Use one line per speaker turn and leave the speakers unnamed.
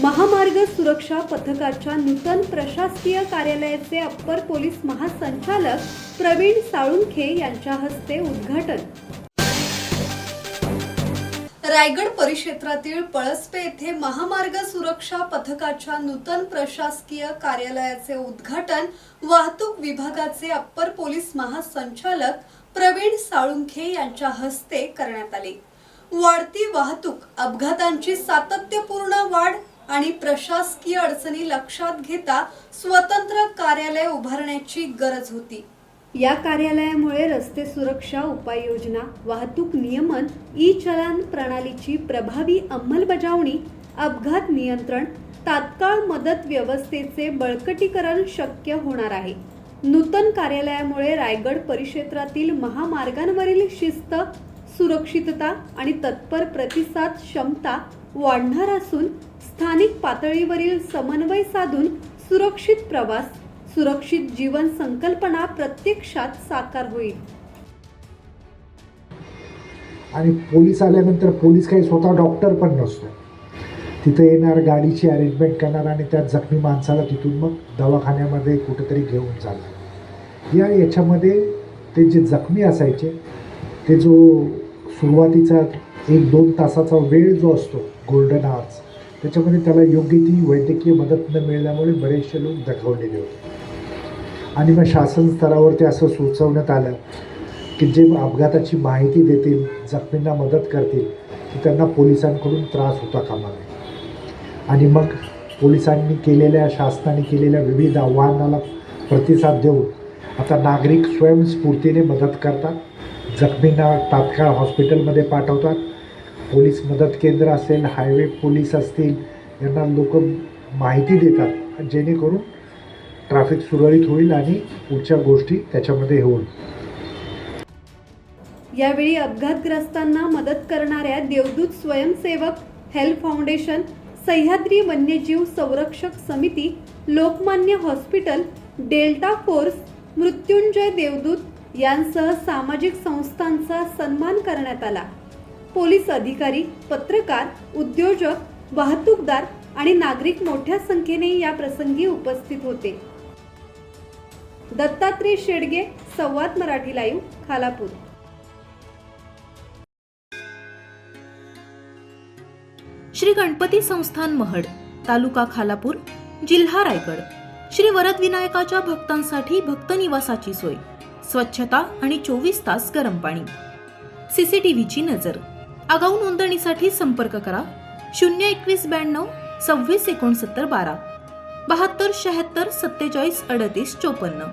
महामार्ग सुरक्षा पथकाच्या नूतन प्रशासकीय कार्यालयाचे अप्पर पोलीस महासंचालक प्रवीण साळुंखे यांच्या हस्ते उद्घाटन। रायगड परिक्षेत्रातील पळसपे येथे महामार्ग सुरक्षा पथकाच्या नूतन प्रशासकीय कार्यालयाचे उद्घाटन वाहतूक विभागाचे अप्पर पोलीस महासंचालक प्रवीण साळुंखे यांच्या हस्ते करण्यात आले। वाढती वाहतूक, अपघातांची सातत्यपूर्ण वाढ आणि प्रशासकीय अडचणी लक्षात घेता स्वतंत्र कार्यालय उभारण्याची गरज होती। या कार्यालयामुळे रस्ते सुरक्षा उपाययोजना, वाहतूक नियमन, ई-चलान प्रणालीची प्रभावी अंमलबजावणी, अपघात नियंत्रण, तात्काळ मदत व्यवस्थेचे बळकटीकरण शक्य होणार आहे। नूतन कार्यालयामुळे रायगड परिक्षेत्रातील महामार्गांवरील शिस्त, सुरक्षितता आणि तत्पर प्रतिसाद क्षमता वाढणार असून स्थानिक पातळीवरील समन्वय साधून सुरक्षित प्रवास, सुरक्षित जीवन संकल्पना प्रत्यक्षात साकार होईल।
आणि पोलीस आल्यानंतर पोलीस काही स्वतः डॉक्टर पण नसतो, तिथे येणार, गाडीची अरेंजमेंट करणार आणि त्या जखमी माणसाला तिथून मग दवाखान्यामध्ये कुठेतरी घेऊन जाणार। याच्यामध्ये ते जे जखमी असायचे, ते जो सुरुवातीचा 1-2 तासाचा वेळ जो असतो, गोल्डन आवर्स, त्याच्यामध्ये त्याला योग्य ती वैद्यकीय मदत न मिळाल्यामुळे बरेचसे लोक दगावलेले होते। आणि मग शासन स्तरावरती असं सुचवण्यात आलं की जे अपघाताची माहिती देतील, जखमींना मदत करतील, की त्यांना पोलिसांकडून त्रास होता कामा नये। आणि मग पोलिसांनी केलेल्या, शासनाने केलेल्या विविध आव्हानाला प्रतिसाद देऊन आता नागरिक स्वयंस्फूर्तीने मदत करतात, जखमींना तात्काळ हॉस्पिटलमध्ये पाठवतात। पोलीस मदत केंद्र असेल, हायवे पोलीस असतील, यांना लोक माहिती देतात, जेणेकरून ट्रॅफिक सुरळीत होईल आणि पुढच्या गोष्टी त्याच्यामध्ये होईल।
यावेळी अपघातग्रस्तांना मदत करणाऱ्या देवदूत स्वयंसेवक, हेल्प फाउंडेशन, सह्याद्री वन्यजीव संरक्षक समिती, Lokmanya hospital, delta force, Mrityunjay देवदूत यांसह सामाजिक संस्थांचा सन्मान करण्यात आला। पोलीस अधिकारी, पत्रकार, उद्योजक, वाहतूकदार आणि नागरिक मोठ्या संख्येने या प्रसंगी उपस्थित होते। दत्तात्रय शेडगे, संवाद मराठी लाईव्ह, खालापूर।
श्री गणपती संस्थान महड, तालुका खालापूर, जिल्हा रायगड। श्री वरदविनायकाच्या भक्तांसाठी भक्त निवासाची सोय, स्वच्छता आणि 24 तास गरम पाणी, सीसीटीव्हीची नजर। आगाऊ नोंदणीसाठी संपर्क करा 02192 26 69 12 72 76 47 38 54।